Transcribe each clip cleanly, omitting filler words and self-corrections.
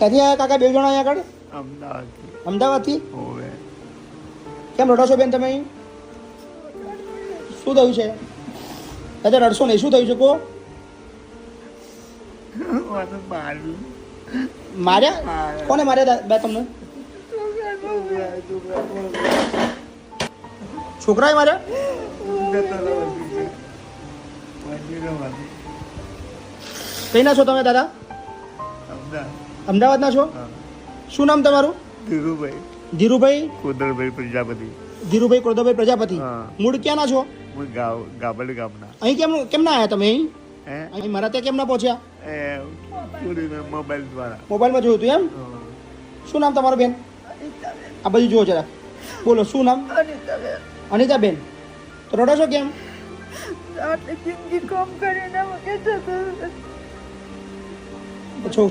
ક્યાંથી આવ્યા કાકા બે જણા અહીંયા આગળ? અમદાવાદથી. કેમ રડો છો બેન તમે? શું થયું છે? દાદા રડશો નહીં, શું થયું છે? કો માર્યા? કોને માર્યા બે તમને? છોકરાએ માર્યા? કઈ ના છો તમે દાદા? અમદાવાદ ના છો? શું નામ તમારું? ધીરુભાઈ. ધીરુભાઈ કોદરભાઈ પ્રજાપતિ. ધીરુભાઈ કોદરભાઈ પ્રજાપતિ. મૂળ ક્યાં ના છો? ગાબડ ગામના. અહીં કેમ ના આવ્યા તમે? અહીં મારા ત્યાં કેમ ના પહોંચ્યા? મોબાઈલ દ્વારા. મોબાઈલમાં જોયું હતું એમ? શું નામ તમારું બેન? આ બધું જુઓ જરા, બોલો શું નામ? અનિતાબેન. તો રડો છો કેમ?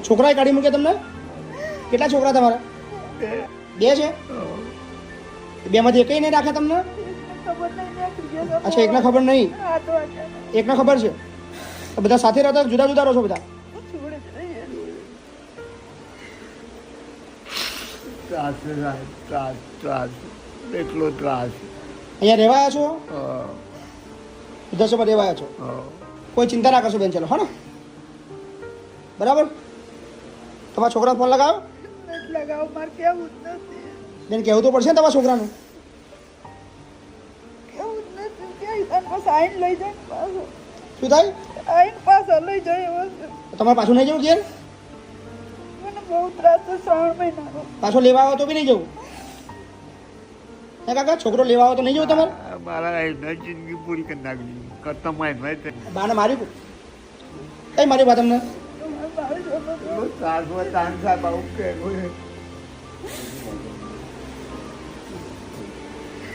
છોકરાએ કાઢી મૂક્યા તમને? કેટલા છોકરા તમારા? બે છે? બે માંથી એકઈ નહીં રાખે તમને? અચ્છા, એકને ખબર નહીં. એકને ખબર છે. બધા સાથે રહેતા જુદા જુદા રહો છો બધા? એટલો ત્રાસ. અહીંયા રહેવાયા છો? વૃદ્ધાશ્રમમાં રહેવાયા છો? કોઈ ચિંતા ના કરશો બેન, ચલો. હા ને, બરાબર. તમારા છોકરા ફોન લગાવો. બેન કહેવું તો પડશે ને તમારા છોકરાનું. શું થાય? તમારે પાછું નહીં જવું ઘેર? પાછો લેવા આવો તો બી નહીં જવું? હે કાકા, છોકરો લેવા આવો તો નહીં જવું તમારે? મારા જિંદગી પૂરી કરી નાખી. કરતા બાને માર્યું? કઈ માર્યું બા તમને?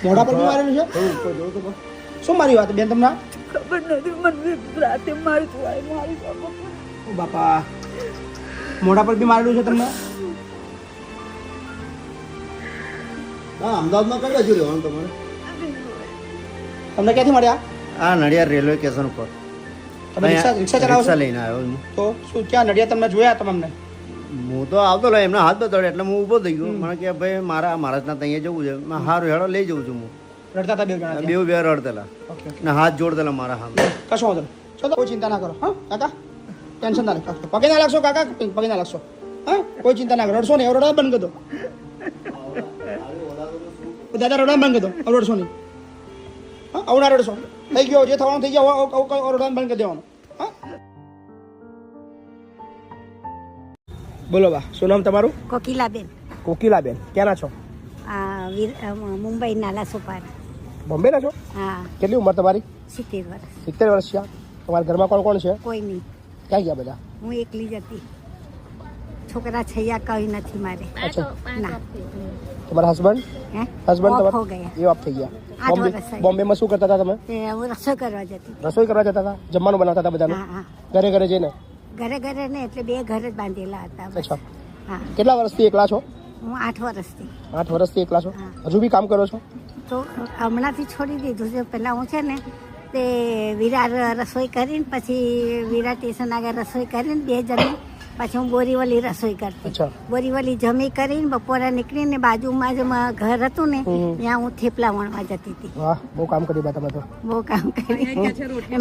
મોઢા પર બી મારેલું છે? શું મારી વાત બેન તમને? ખબર નથી મને, રાતે મારી ઓ બાપા, મોઢા પર બી મારેલું છે તમને? અમદાવાદમાં કઈ બાજુ રહેવાનું તમારે? તમને ક્યાંથી મળ્યા? આ નડિયાદ રેલવે સ્ટેશન ઉપર. તમે રિક્ષા ચલાવો છો? લઈને આવ્યો હું. તો શું ક્યાં નડિયાદ તમને જોયા તમને? હું તો આવતો લો, એમના હાથ બતાડ્યો એટલે હું ઊભો થઈ ગયો. મને કે ભાઈ મહારાજના ત્યાં જવું છે. મેં હારું હેડો લઈ જઉં છું. હું રડતા હતા બે જણા? બે રડતેલા ને હાથ જોડતેલા મારા હાથ. કશો વાંધો નહીં, ચલો કોઈ ચિંતા ના કરો. હા કાકા, ટેન્શન ના લો. પગે ના લાગશો કાકા, પગે ના લાગશો. હા, કોઈ ચિંતા ના કરો. રડશો નહીં, રડવા બંધ કરી દો. દાદા રડવા બંધ કરી દો, રડશો નહીં. હા, આવું ના રડશો. થઈ ગયો, જે થવાનું થઈ ગયો, રડવા બંધ કરી દેવાનું. હા, બોલો બા, શું નામ તમારું? કોકિલાબેન. કોકિલાબેન, ક્યાંના છો? મુંબઈ નાલા સોપારા. બોમ્બે ના છો? હા. કેટલી ઉંમર તમારી? 70 વર્ષ. 70 વર્ષ છે. તમારા ઘરમાં કોણ કોણ છે? કોઈ નહીં. ક્યાં ગયા બધા? હું એકલી જ હતી. છોકરા છૈયા કઈ નથી મારે. અચ્છા, ના. તમારા હસબન્ડ? હસબન્ડ ઓફ તમારા હો ગયા. એ ઓફ થઈ ગયા. 8 વર્ષ થઈ બોમ્બેમાં શું કરતા હતા તમે? હું રસોઈ કરવા જતી. રસોઈ કરવા જતા હતા? જમવાનું બનાવતા હતા બધાનું? હા. ઘરે ઘરે જઈને? ઘરે ને એટલે 2 ઘર જ બાંધેલા હતા. અચ્છા. હા. કેટલા વર્ષથી એકલા છો? હું 8 વર્ષથી. 8 વર્ષથી એકલા છો? હા. હજુ બી કામ કરો છો? તો હમણાંથી છોડી દીધું છે. પહેલાં હું છે ને તે વિરાર રસોઈ કરીને પછી વિરાર સ્ટેશન આગળ રસોઈ કરીને 2 જણી પછી હું બોરીવલી રસોઈ કરતી. અચ્છા. બોરીવલી જમી કરીને બપોરે નીકળીને બાજુમાં જ ઘર હતું ને ત્યાં હું થેપલા વણવા જતી હતી. વાહ, બહુ કામ કરી બા તમે તો. બહુ કામ કરી.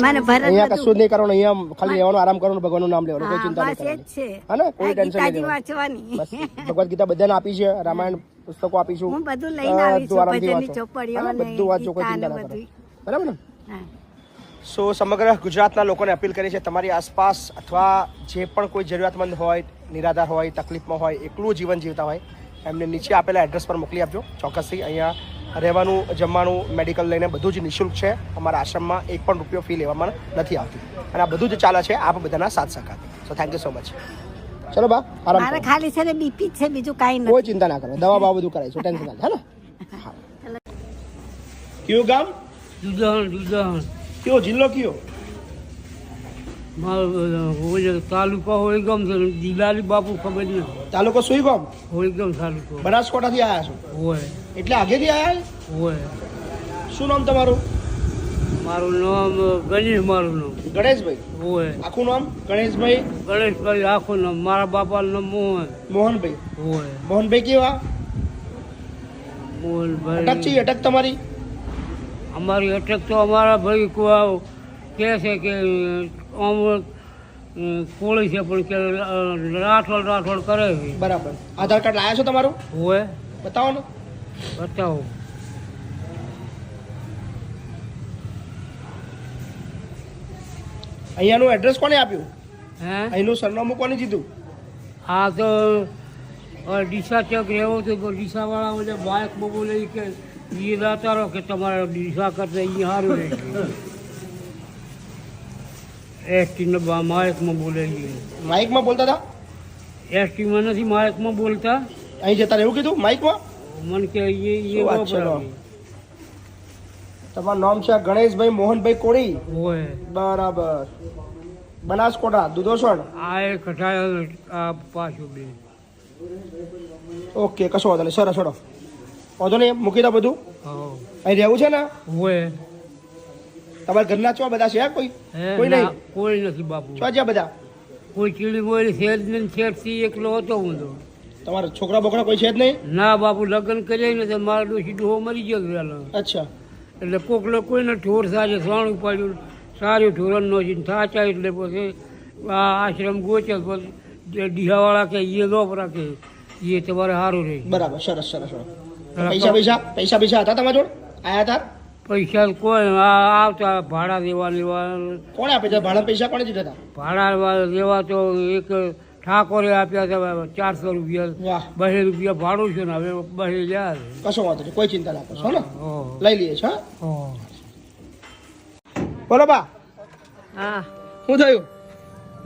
મને ભરત અહીંયા કશું જ નહીં કરવાનું, અહીંયા ખાલી રહેવાનું, આરામ કરવાનું, ભગવાનનું નામ લેવાનું, કોઈ ચિંતા નહીં બસ એ જ કરવાની. છે. હા ને, કોઈ ટેન્શન ગીતાજી નહીં. વાંચવાની. બસ ભગવદ ગીતા બધાને આપી છે, રામાયણ પુસ્તકો આપીશું. હું બધું લઈને આવી છું, આરામથી ભજનની વાંચો. ચોપડીઓ હા, ને બધું વાંચો, કોઈ ગીતા ને ચિંતા ના કરો. બધું. બરાબર ને? હા. સો સમગ્ર ગુજરાતના લોકોને અપીલ કરી છે, તમારી આસપાસ અથવા જે પણ કોઈ જરૂરિયાતમંદ હોય, નિરાધાર હોય, તકલીફમાં હોય, એકલું જીવન જીવતા હોય, એમને નીચે આપેલા એડ્રેસ પર મોકલી આપજો. ચોક્કસથી અહીંયા રહેવાનું, જમવાનું, મેડિકલ લઈને બધું જ નિઃશુલ્ક છે. અમારા આશ્રમમાં 1 પણ રૂપિયો ફી લેવામાં નથી આવતી અને આ બધું જ ચાલે છે આપ બધાના સાથ સહકારથી. So thank you so much. ચલો બા, આરામ મારે કરો. ખાલી છે ને બીપી છે, બીજું કાંઈ કોઈ નથી. ચિંતા ના કરો, દવા બાવા બધું કરાવીશું, ટેન્શન ના લે. હા. કયું ગામ? જુદા કયો જિલ્લો? કયો મારો તાલુકા હોળગામ છે. દિલાલી બાપુ ખબર નહીં. તાલુકો સુઈગામ? હોળગામ તાલુકો બનાસકાંઠાથી આવ્યા છો? હોય એટલે આગેથી આવ્યા? હોય. શું નામ તમારું? મારું નામ ગણેશ, મારું નામ ગણેશભાઈ હોય. આખું નામ ગણેશભાઈ ગણેશભાઈ આખું નામ. મારા બાપાનું નામ મોહન મોહનભાઈ. હોય. મોહનભાઈ કેવા મોહનભાઈ અટક છે અટક તમારી? અમારી અટક તો અમારા ભાઈ કહે છે કે આમ કોળી છે પણ કે રાઠોડ કરે છે. બરાબર. આધાર કાર્ડ લાયા છો તમારું? હોય. બતાવો ને. બતાવો. અહીંયાનું એડ્રેસ કોને આપ્યું? હે અહીંનું સરનામું કોને દીધું? આ તો ડીસા ચોક રહેવો તો ડીસાવાળા બધા બાઇકમાં બોલે કે એ દાતા રહો કે તમારે ડીસા કરતા અહીંયા સારું રહે છે. એસટીને માયકમાં બોલે છે. માઇકમાં બોલતા હતા? એસટીમાં નથી, માયકમાં બોલતા. અહીં જતા એવું કીધું માઇકમાં? મને કે શું વાત છે? તમારું નામ છે ગણેશભાઈ મોહનભાઈ કોળી? હોય. બરાબર. બનાસકોટા દુધોસણ? આ એક અઠાય આ પાછું બે. ઓકે, કશો વાંધો નહીં. સરસ, છોડો, વાંધો નહીં. મૂકી દો બધું. હા. અહીં રહેવું છે ને? હોય. તમારા ઘરના ચો બધા છે? કોઈ કોઈ ના, નહીં? કોઈ નથી બાપુ. ચો છે બધા? કોઈ ચીડી બોલી શેર ને શેરથી એકલો હતો હું તો. તમારા છોકરા બોકરા કોઈ છે જ નહીં? ના બાપુ, લગ્ન કરીએ ને તો મારા ડોશી ડોહો મરી ગયો વહેલો. અચ્છા. એટલે કોકલો કોઈને ઠોર સાજે સ્વાણું પાડ્યું, સારું ઠોરણનો છે થાચા. એટલે પછી આ આશ્રમ ગોચે પછી ડીહાવાળા કે એ લોપ રાખે એ તમારે સારું રહે. બરાબર. સરસ સરસ. પૈસા પૈસા પૈસા પૈસા હતા તમારા જોડે? આયા હતા? પૈસા કોઈ આવતા ભાડા દેવા લેવા. કોણે આપે છે ભાડા? પૈસા કોણે દીધા હતા? ભાડા દેવા તો એક ઠાકોરે આપ્યા હતા 400 રૂપિયા. વાહ. 2 રૂપિયા ભાડું છે ને હવે 2 લ્યા. કશો વાંધો નહીં, કોઈ ચિંતા ના કરશો ને. ઓહ. લઈ લઈએ છો. ઓહ. બોલો બા, હા, શું થયું?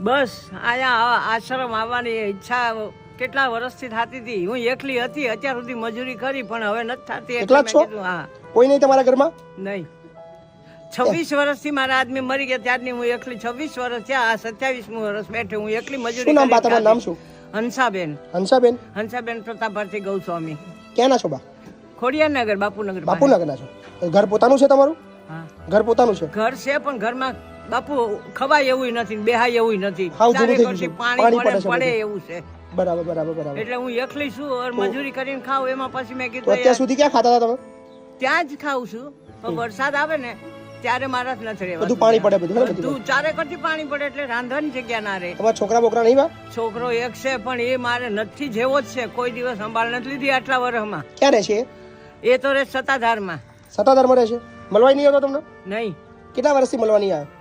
બસ અહીંયા આશ્રમ આવવાની ઈચ્છા કેટલા વર્ષથી થતી હતી. હું એકલી હતી અત્યાર સુધી મજૂરી કરી પણ હવે નથી થતી. એટલે એકલા જ મેં છો? કીધું હા. કોઈ નહીં તમારા ઘરમાં? નહીં, 26 વર્ષથી મારા આદમી મરી ગયા ત્યારની હું એકલી. 26 વર્ષ થયા, 27મું વર્ષ બેઠે હું એકલી મજૂરી શું નામ બા કરી. તમારું? નામ શું? હંસાબેન. હંસાબેન. હંસાબેન પ્રતાપભાઈ ગૌસ્વામી, ક્યાંના છો બા? ખોડિયારનગર, બાપુનગર પાસે. બાપુનગરના છો? ઘર પોતાનું છે તમારું? હા, ઘર પોતાનું છે? ઘર છે પણ ઘરમાં બાપુ ખવાય એવું નથી, બેહાય એવું નથી. હાવ જૂનું ચારે થઈ ગયું કોરથી છે. પાણી પાણી પડે પડે છે પડે બધું. એવું છે. બરાબર બરાબર બરાબર. એટલે હું એકલી છું ઓર મજૂરી કરીને ખાવ. એમાં પછી મેં તો કીધું અત્યાર સુધી ક્યાં ખાતા હતા તમે? ત્યાં જ ખાઉં છું. પણ વરસાદ આવે ને ત્યારે મારા જ નથી રહેવાતું. બધું પાણી પડે બધું ને બધું? બધું ચારે કરતી પાણી પડે એટલે રાંધવાની જગ્યા ના રહે. તમારા છોકરા બોકરા નહીં બા? છોકરો એક છે પણ એ મારે નથી જેવો જ છે. કોઈ દિવસ સંભાળ નથી લીધી આટલા વર્ષમાં. ક્યાં રહે છે? એ તો રહે સત્તાધારમાં. સત્તાધારમાં રહે છે? મળવાય નહીં આવતો તમને? નહીં, કેટલા વર્ષથી મળવા નહીં આવ્યા?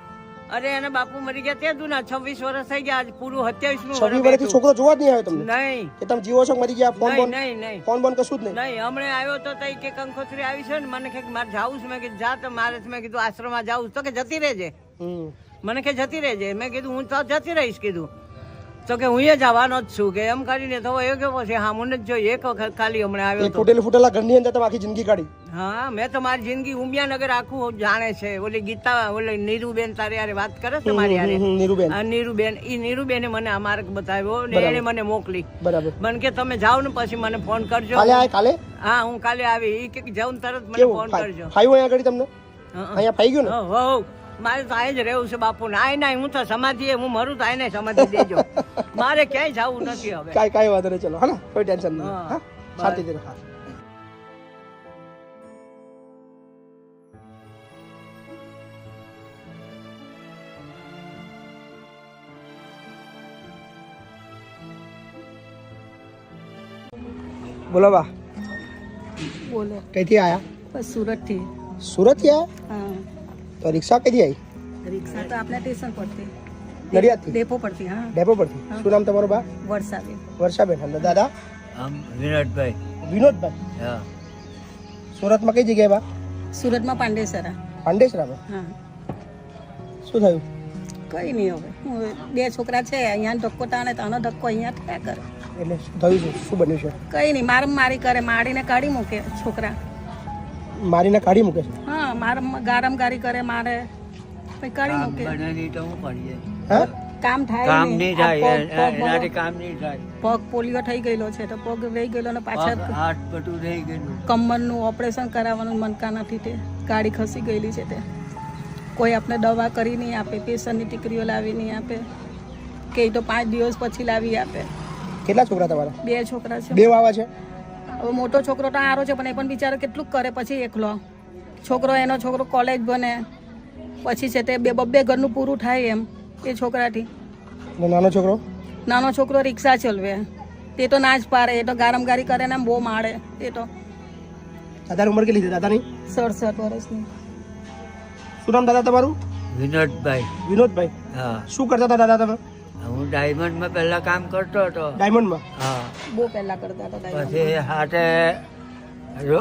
અરે એને બાપુ મરી ગયા તે દુના 26 વર્ષ થઈ ગયા. આજ પૂરું 27મું 26 વર્ષથી વર્ષ. છોકરો જોવા જ નહીં આવ્યો તમને? નહીં કે તમે જીવો છો કે મરી ગયા? ફોન નહીં બોન નહીં નહીં ફોન બોન કશું જ નહીં? નહીં. હમણાં આવ્યો તો તઈ કે કંકોત્રી આવી છે ને મને કે મારે જાવું છે. મેં કીધું જા. તો મારે મેં કીધું આશ્રમમાં જાવું તો કે જતી રહેજે. હમ. મને કે જતી રહેજે. મેં કીધું હું તો જતી રહીશ કીધું. તો કે હું એ જવાનો જ છું કે એમ કરીને તો એ કેવો છે. હા, મને જ જોઈએ એક વખત ખાલી હમણાં આવ્યો એક તો. ફૂટેલી ફૂટેલા ઘરની અંદર તમે આખી જિંદગી કાઢી? હા, મેં તો મારી જિંદગી ઉમિયાનગર આખું જાણે છે. ઓલી ગીતા ઓલી નીરુબેન તારે યારે વાત કરે છે મારી યારે. નીરુબેન. આ નીરુબેન, ઈ નીરુબેને મને આ માર્ગ બતાવ્યો ને એને મને મોકલી. બરાબર. મને કે તમે જાઓ ને પછી મને ફોન કરજો. કાલે આય કાલે? હા, હું કાલે આવી. ઈ કે જાઉં ને તરત મને કેવું ફોન કરજો. ફાયું અહીંયા આગળ તમને? હા, અહીંયા ફાઈ ગયું ને? હો, મારે તો અહીં જ રહેવું છે બાપુ ને. આય ના હું તો સમાધિ હું મરું તો આને સમાધિ દેજો. મારે ક્યાંય જવું નથી હવે. કાંઈ વાંધો નહીં. ચલો હા ને, કોઈ ટેન્શન નહીં. હા. હા, શાંતિથી રહો. હા. બોલો બા, બોલો. કઈથી આયા? બસ સુરતથી. સુરતથી આયા? હા, તો રિક્ષા કઈથી આવી? રિક્ષા તો આપણે સ્ટેશન પરથી, નડિયાદથી? ડેપો પરથી. હા, ડેપો પરથી. શું નામ તમારું બા? વરસાદે. વર્ષાબેન. અને દાદા? આમ વિરાટભાઈ. વિનોદભાઈ. હા. સુરતમાં કઈ જગ્યાએ બા? સુરતમાં પાંડેસરા. પાંડેસરામાં. હા, શું થયું? કઈ નહીં હવે. હું 2 છોકરા છે અહીંયા ધક્કો તાણે તો આનો ધક્કો અહીંયા થયા કરે. એટલે શું થયું છે? શું બન્યું છે? કઈ નહીં, મારમ મારી કરે, મારીને કાઢી મૂકે છોકરા. મારીને કાઢી મૂકે છે? હા, મારમ ગારમ ગારી કરે, મારે પછી કાઢી મૂકે. હા? કામ થાય કામ નહીં. નહીં આ થાય પગ- પગ એનાથી કામ નહીં થાય. પગ પોલિયો થઈ ગયેલો છે તો પગ વહી ગયેલો ને પાછળ હાથ બધું રહી ગયેલું. કમરનું ઓપરેશન કરાવવાનું મનકા નથી તે ગાડી ખસી ગયેલી છે તે. કોઈ આપણે દવા કરી નહીં આપે, પેશન્ટની ટીકરીઓ લાવી નહીં આપે, કે એ તો 5 દિવસ પછી લાવી આપે. કેટલા છોકરા તમારા? 2 છોકરા છે. 2 વાવા છે. હવે મોટો છોકરો તો સારો છે પણ એ પણ બિચારો કેટલું કરે પછી એકલો. એનો છોકરો કોલેજ બને પછી છે તે 2 ઘરનું પૂરું થાય એમ એ છોકરાથી. નાનો છોકરો રિક્ષા ચલાવે, તે તો ના જ પાડે, એ તો ગારમગારી કરે ને બહુ મારે. એ તો દાદાની ઉંમર કેટલી છે દાદાની? 67 વર્ષની. શું નામ દાદા તમારું? વિનોદભાઈ. વિનોદભાઈ. હા, શું કરતા હતા દાદા તમે? હું ડાયમંડમાં પહેલા કામ કરતો હતો. ડાયમંડમાં? હા, બહુ પહેલા કરતા હતા. પછી હાથે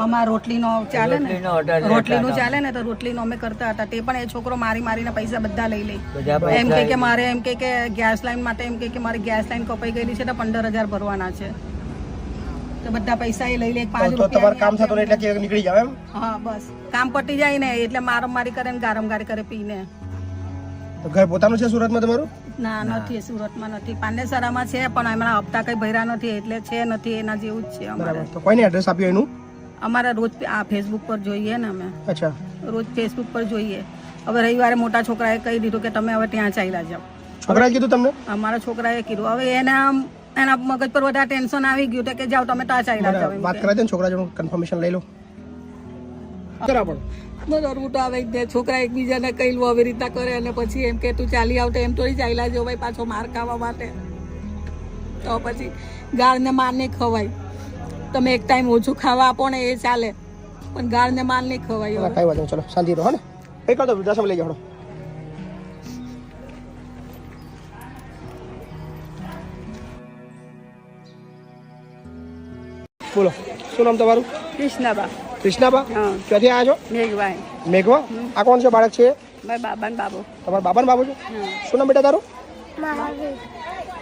અમારા રોટલીનો ચાલે ને, રોટલીનો order લેતા રોટલીનું હતા. ચાલે ને તો રોટલીનો અમે કરતા હતા. તે પણ એ છોકરો મારીને પૈસા બધા લઈ લે. બધા એમ પૈસા કે મારે એમ કે ગેસ લાઈન માટે એમ કે મારી ગેસ લાઈન કપાઈ ગયેલી છે તો 15,000 ભરવાના છે. તો બધા પૈસા એ લઈ લે. 5 તો તમારું કામ થતું નહીં એટલે કે નીકળી જાવ એમ? હા, બસ કામ પટી જાય ને એટલે મારી કરે ને ગારમગારી કરે પીને. તો ઘર પોતાનું છે સુરતમાં તમારું? ના, નથી, સુરતમાં નથી, પાંડેસરામાં છે પણ હમણાં હપ્તા કઈ ભર્યા નથી એટલે છે નથી, એના જેવું જ છે અમારે. બરાબર. તો કોઈને એડ્રેસ આપ્યું એનું? અમારે રોજ આ ફેસબુક પર જોઈએ ને, અમે અચ્છા. રોજ ફેસબુક પર જોઈએ. હવે રવિવારે મોટા છોકરાએ કહી દીધું કે તમે હવે ત્યાં ચાલ્યા જાઓ. છોકરાએ કીધું તમને? અમારા છોકરાએ કીધું. હવે એના મગજ પર વધારે ટેન્શન આવી ગયું તો કે જાઓ તમે ત્યાં ચાલ્યા જાઓ. વાત કરાવી દે ને છોકરા જોડે, કન્ફર્મેશન લઈ લો. બરાબર. રૂટ આવે ને છોકરા એકબીજાને કહી લો આવી રીતના કરે અને પછી એમ કે તું ચાલી આવતો એમ થોડી ચાલ્યા જાઓ ભાઈ, પાછો માર ખાવા માટે. તો પછી ગાળને માર નહીં ખવાય. તમે એક ટાઈમ ઓછું ખાવા આપો ને એ ચાલે પણ ગાળને માર નહીં ખવાય. કઈ વાત નહીં, ચલો શાંતિ રહો. ને કઈ કરતો વૃદ્ધાશ્રમ લઈ જાઓ. બોલો, શું નામ તમારું? કૃષ્ણબા. કૃષ્ણાબા? હા. ક્યાંથી આવ્યા છો? મેઘભાઈ. મેઘવા? આ કોણ છે બાળક છે? ભાઈ બાબા બાબુ. તમારા બાબાને બાબુ છે? શું નામ બેટા તારું? મહાવીર.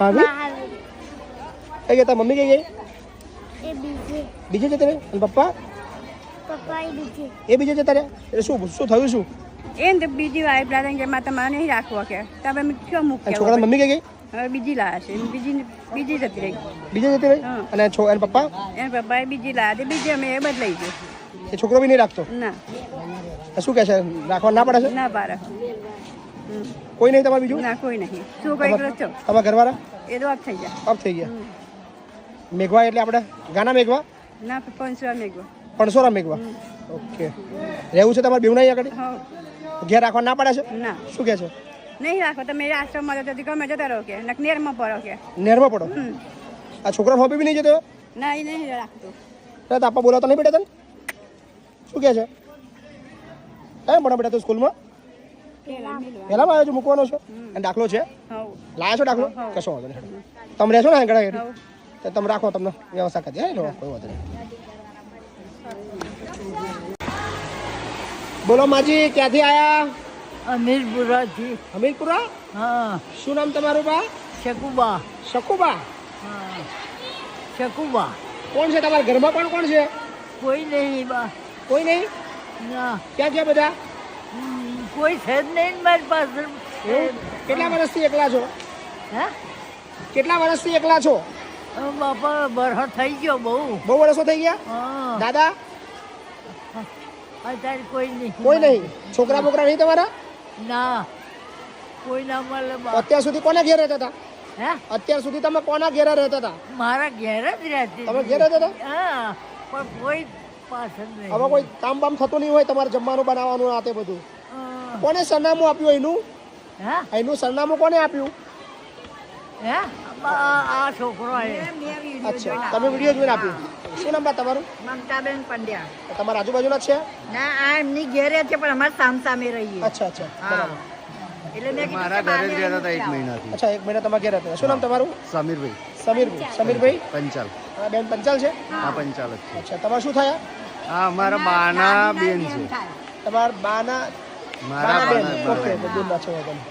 મહાવીર? કઈ ગયા તારા મમ્મી કઈ ગઈ? એ બીજે. બીજે જતા રહ્યા? અને પપ્પા? પપ્પા એ બીજે. એ બીજે જતા રહ્યા? એટલે શું થયું? શું એમ તો બીજી વાઈફ દાદા કે માં તમારે નહીં રાખવો કે તમે ક્યાં અને મૂક્યા? છોકરાની મમ્મી કઈ ગઈ? હવે બીજી લાયા છે, બીજી જતી રહી. બીજે જતી રહી? હા. અને એના પપ્પા? એના પપ્પાએ બીજી લાયા તે બીજી અમે એ બદલાઈ ગયો. એ છોકરો બી નહીં રાખતો? ના, શું કહે છે, રાખવા ના પડે છે? ના પાડે. કોઈ નહીં તમારે બીજું? ના, કોઈ નહીં. શું કઈ કરો છો? તમારા ઘરવાળા એ તો આપ થઈ જાય. અપ થઈ ગયા. મેઘવા એટલે આપણે ગાના મેઘવા? ના, 500 મેગો. પણસોરા મેઘવા. ઓકે. રહેવું છે તમારે બેવના આગળ? હા. ઘેર રાખવા ના પડે છે? ના, શું કહે છે? નહીં રાખો તમે આશ્રમમાં જતી ગમે જતા રહો કે નેરમાં પડો કે. નેરમાં પડો? આ છોકરા હોપી બી નહીં જતો? ના, એ નહીં રાખતો. આપા બોલાવતા નહીં બેટા તને? શું કહે છે? કઈ ભણો બેટા તું સ્કૂલમાં? પહેલામાં આવ્યો છો, મૂકવાનો છો? અને દાખલો છે? લાયા છો દાખલો? કશો વાંધો નહીં. તમે રહેશો ને આગળ? તો તમે રાખો, તમને વ્યવસ્થા કરી દે. કોઈ વાંધો નહીં. બોલો માજી, ક્યાંથી આયા? અમીરપુરાથી. હમીરપુરા? હા, શું નામ તમારું બા? શકુબા. શકુબા? હા, શકુબા. કોણ છે તમારા ઘરમાં? કોણ કોણ છે? કોઈ નહીં બા. કોઈ નહીં? ના, ક્યાં ગયા બધા? કોઈ છે જ નહીં ને મારી પાસે. કેટલા વર્ષથી એકલા છો? હે? કેટલા વર્ષથી એકલા છો? બાપા બરહ થઈ ગયો બહુ. બહુ વર્ષો થઈ ગયા? હા, દાદા? અત્યારે કોઈ નહીં. કોઈ નહીં? છોકરા બોકરા નહીં તમારા? ના, કોઈ ના મળે બા. અત્યાર સુધી કોના ઘેર રહેતા હતા? હે? અત્યાર સુધી તમે કોના ઘેર રહેતા હતા? મારા ઘેર જ રહેતી. તમે ઘેર રહેતા હતા? હા, પણ કોઈ પાછળ નહીં. હવે કોઈ કામ બામ થતું નહીં હોય તમારે જમવાનું બનાવવાનું આ તે બધું? હા. કોને સરનામું આપ્યું એનું? હે? એનું સરનામું કોને આપ્યું? હે? આ છોકરો અચ્છા, તમે વિડીયો જોઈને આપ્યું. શું નામ બા તમારું? મમતાબેન પંડ્યા. તમારા આજુબાજુના જ છે? ના, આ એમની ઘેરે છે પણ અમારે સામસામે રહીએ. અચ્છા અચ્છા, બરાબર. એટલે મેં મારા ઘરે જ રહેતા હતા 1 મહિનાથી. અચ્છા, 1 મહિના તમારા ઘેર હતા. શું નામ તમારું? સમીરભાઈ સમીરભાઈ. સમીરભાઈ? પંચાલ. આ બેન પંચાલ છે? હા, પંચાલ જ છે. અચ્છા, તમારે શું થયા? હા, અમારા બાના બેન છે. તમારા બાના? મારા બેન. બાના ઓકે, બેન ના છે, વાંધો નહીં.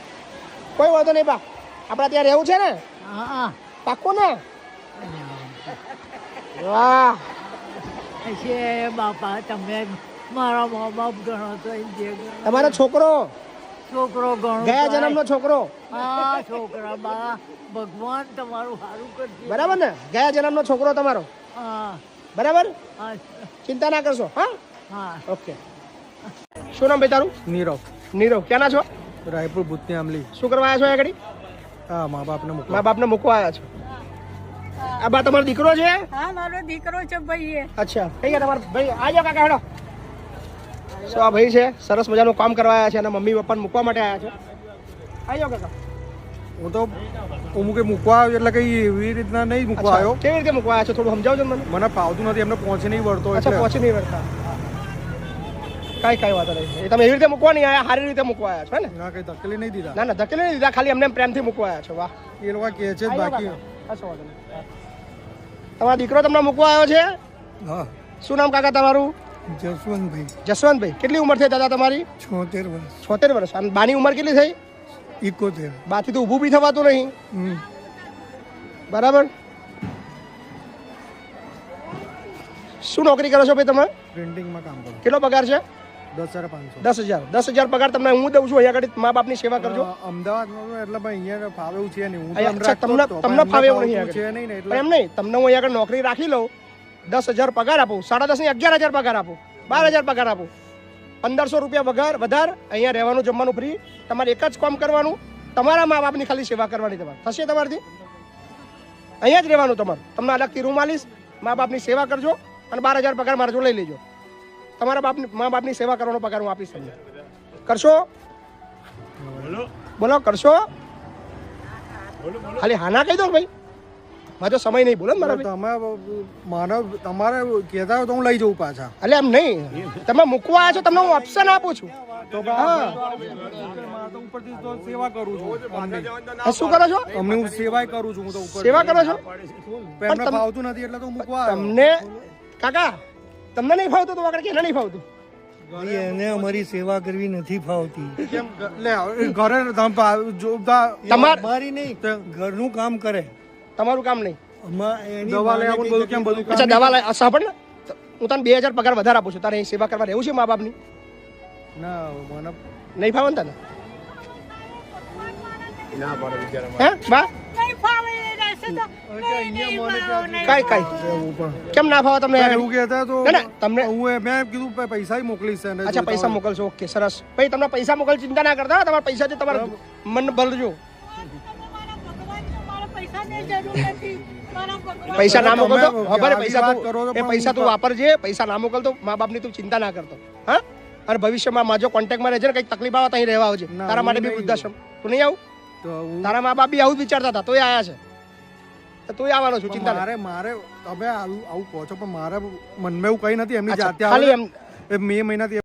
કોઈ વાંધો નહીં બા, આપણા ત્યાં રહેવું છે ને? હા, પાક્કું ને? વાહ, છે બાપા તમે મારા મા બાપ ગણો તો એમ જે ગણો. તમારો છોકરો છોકરો ગણો. ગયા જન્મનો છોકરો? હા, છોકરા બા ભગવાન તમારું સારું કરશે. બરાબર ને? ગયા જન્મનો છોકરો તમારો? હા, બરાબર, હા, ચિંતા ના કરશો. હા, હા. ઓકે. શું નામ ભાઈ તારું? નીરવ. નીરવ ક્યાંના છો? રાયપુર ભૂતની આમલી. શું કરવા આવ્યા છો આગળ? હા, મા બાપને મૂકવા. મા બાપને મૂકવા આવ્યા છો. આ બા તમારો દીકરો છે? હા મારો દીકરો છે ભાઈ. અચ્છા કઈ ગયા તમારા ભાઈ? આ જાઓ કાકા હેડો. સો આ ભાઈ છે, સરસ મજાનું કામ કરવા આવ્યા છે અને મમ્મી પપ્પાને મૂકવા માટે આવ્યા છે. આ જાઓ કાકા. હું તો અમુકે મૂકવા આવ્યો એટલે કઈ એવી રીતના નહીં મૂકવા આવ્યો. કેવી રીતે મૂકવા આવ્યા છો થોડું સમજાવજો ને મને. મને ફાવતું નથી, એમને પહોંચી નહીં વળતો. અચ્છા પહોંચી નહીં વળતા. કાંઈ વાંધો નહીં. એ તમે એવી રીતે મૂકવા નહીં આવ્યા, સારી રીતે મૂકવા આવ્યા છો ને? ના, કઈ ધકેલી નહીં દીધા. ના ના ધકેલી નહીં દીધા, ખાલી એમને પ્રેમથી મૂકવા આવ્યા છો. વાહ, એ લોકો કહે છે જ બાકી. તમારો દીકરો તમને મૂકવા આવ્યો છે? હા. શું નામ કાકા તમારું? જસવંતભાઈ. જસવંતભાઈ. કેટલી ઉંમર થઈ દાદા તમારી? 76 વર્ષ. 76 વર્ષ. અને બાની ઉંમર કેટલી થઈ? 71. બાથી તો ઊભું બી થવાતું નહીં. બરાબર. શું નોકરી કરો છો ભાઈ તમે? પ્રિન્ટિંગમાં કામ કરું. કેટલો પગાર છે? 10,500. 10,000. 10,000 પગાર તમને હું દઉં છું. અહીંયા આગળ મા બાપની સેવા કરજો. અમદાવાદમાં એટલે ભાઈ અહીંયા ફાવે એવું છે નહીં. હું તો અહીંયા અચ્છા, અમદાવાદ તો તમને ફાવે એવું નહીં છે આગળ. નહીં ને પણ એટલે એમ નહીં, તમને હું અહીંયા આગળ નોકરી રાખી લઉં, 10,000 પગાર આપું, 10.5 ની 11,000 પગાર આપું, 12,000 પગાર આપું, 1,500 રૂપિયા પગાર વધાર, અહીંયા રહેવાનું જમવાનું ફ્રી, તમારે એક જ કામ કરવાનું, તમારા મા બાપની ખાલી સેવા કરવાની. તમારે થશે તમારાથી? અહીંયા જ રહેવાનું તમારે. તમને અલગથી રૂમ આલીશ, મા બાપની સેવા કરજો અને 12,000 પગાર મારા જો લઈ લેજો. તમારા મા બાપની સેવા કરવાનો પગાર હું આપીશ તમને. કરશો? બોલો કરશો? ખાલી હાના કહી દો ને ભાઈ, મારે તો સમય નહીં. બોલો ને મારા ભાઈ. તમારે કહેતા હોય તો હું લઈ જઉં પાછા. એટલે એમ નહીં, તમે મૂકવા આવ્યા છો, તમને હું ઓપ્શન આપું છું. તો હા. ઉપરથી તો સેવા કરું છું. શું કરો છો? અમને હું સેવાય કરું છું. હું તો ઉપર સેવા કરો છો? એમને ફાવતું નથી એટલે તો હું મૂકવા આવ્યો. તમને કાકા તમને નહીં ફાવતું તો આગળ કે નહીં ફાવતું? એને અમારી સેવા કરવી નથી ફાવતી. કેમ લે ઘરે તમારી નહીં ઘરનું કામ કરે. તમારું કામ નહીં. દવા લઈ આવું બધું કેમ બધું. અચ્છા દવા લઈ સાંભળ ને, હું તને 2,000 પગાર વધારે આપું છું. તારે અહીં સેવા કરવા રહેવું છે મા બાપની? ના મને નહીં ફાવે ને તને? હે બા? કાઈ કેમ ના ફાવે તમને? એવું કહેતા તો ના, ના, તમને હું મેં કીધું પૈસા મોકલીશ. અચ્છા પૈસા મોકલશો. ઓકે સરસ. ભાઈ તમને પૈસા મોકલ, ચિંતા ના કરતા. તમારા પૈસાથી તમારા મન બદલજો. પૈસા ના મોકલતો ખબર, પૈસા તું વાપરજે. પૈસા ના મોકલતો, મા બાપની તું ચિંતા ના કરતો. હા, અને ભવિષ્યમાં માજો કોન્ટેક્ટમાં રહેજે ને, કંઈક તકલીફ આવે તો અહીં રહેવા આવજે. તારા માટે બી વૃદ્ધાશ્રમ. તું નહીં આવું? તારા મા બાપ બી આવું જ વિચારતા હતા, તોય આયા છે. તું આવવાનો છું, ચિંતા મારે તમે આવું કહો છો પણ મારે મનમાં એવું કઈ નથી. એમની જાતે ખાલી એમ મે મહિનાથી